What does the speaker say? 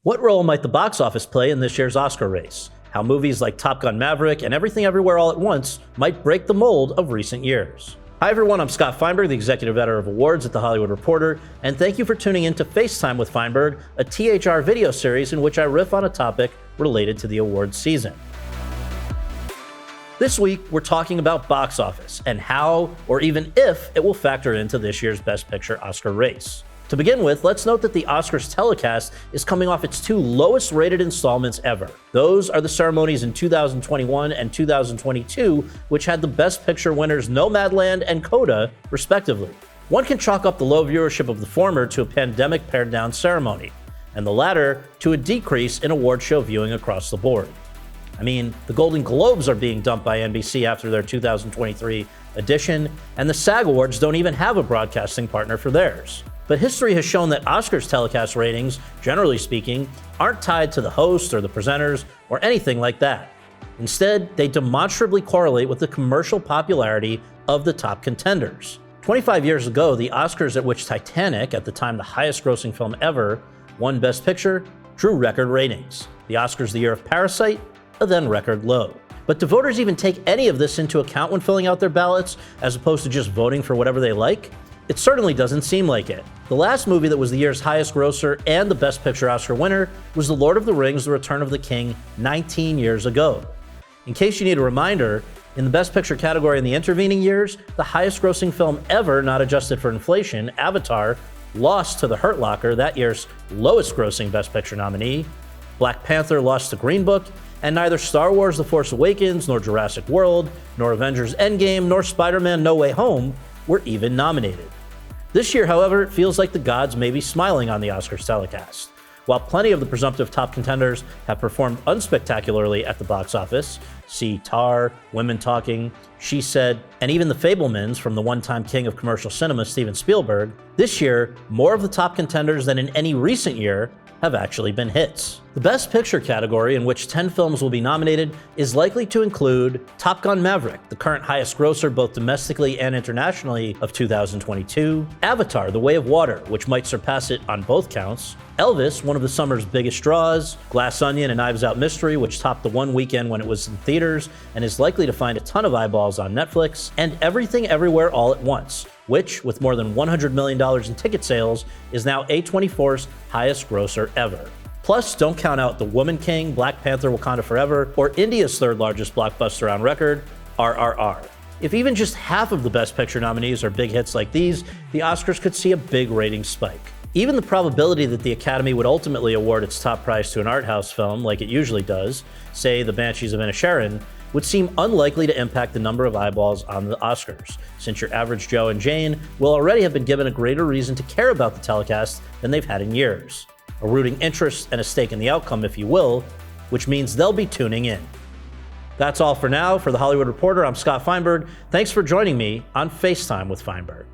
What role might the box office play in this year's Oscar race? How movies like Top Gun: Maverick and Everything Everywhere All at Once might break the mold of recent years. Hi everyone, I'm Scott Feinberg, the Executive Editor of Awards at The Hollywood Reporter, and thank you for tuning in to FaceTime with Feinberg, a THR video series in which I riff on a topic related to the awards season. This week, we're talking about box office and how, or even if, it will factor into this year's Best Picture Oscar race. To begin with, let's note that the Oscars telecast is coming off its two lowest rated installments ever. Those are the ceremonies in 2021 and 2022, which had the Best Picture winners Nomadland and Coda, respectively. One can chalk up the low viewership of the former to a pandemic pared down ceremony, and the latter to a decrease in award show viewing across the board. I mean, the Golden Globes are being dumped by NBC after their 2023 edition, and the SAG Awards don't even have a broadcasting partner for theirs. But history has shown that Oscars telecast ratings, generally speaking, aren't tied to the host or the presenters or anything like that. Instead, they demonstrably correlate with the commercial popularity of the top contenders. 25 years ago, the Oscars at which Titanic, at the time the highest grossing film ever, won Best Picture, drew record ratings. The Oscars the year of Parasite, a then record low. But do voters even take any of this into account when filling out their ballots, as opposed to just voting for whatever they like? It certainly doesn't seem like it. The last movie that was the year's highest grosser and the Best Picture Oscar winner was The Lord of the Rings: The Return of the King 19 years ago. In case you need a reminder, in the Best Picture category in the intervening years, the highest grossing film ever not adjusted for inflation, Avatar, lost to The Hurt Locker, that year's lowest grossing Best Picture nominee. Black Panther lost to Green Book, and neither Star Wars: The Force Awakens, nor Jurassic World, nor Avengers: Endgame, nor Spider-Man: No Way Home were even nominated. This year, however, it feels like the gods may be smiling on the Oscars telecast. While plenty of the presumptive top contenders have performed unspectacularly at the box office, see Tar, Women Talking, She Said, and even The Fabelmans from the one-time king of commercial cinema, Steven Spielberg, this year, more of the top contenders than in any recent year have actually been hits. The Best Picture category, in which 10 films will be nominated, is likely to include Top Gun: Maverick, the current highest grosser both domestically and internationally of 2022, Avatar: The Way of Water, which might surpass it on both counts, Elvis, one of the summer's biggest draws, Glass Onion and Knives Out Mystery, which topped the one weekend when it was in theaters and is likely to find a ton of eyeballs on Netflix, and Everything Everywhere All at Once, which, with more than $100 million in ticket sales, is now A24's highest grosser ever. Plus, don't count out The Woman King, Black Panther: Wakanda Forever, or India's third largest blockbuster on record, RRR. If even just half of the Best Picture nominees are big hits like these, the Oscars could see a big rating spike. Even the probability that the Academy would ultimately award its top prize to an art house film, like it usually does, say The Banshees of Inisherin, would seem unlikely to impact the number of eyeballs on the Oscars, since your average Joe and Jane will already have been given a greater reason to care about the telecast than they've had in years. A rooting interest and a stake in the outcome, if you will, which means they'll be tuning in. That's all for now. For The Hollywood Reporter, I'm Scott Feinberg. Thanks for joining me on FaceTime with Feinberg.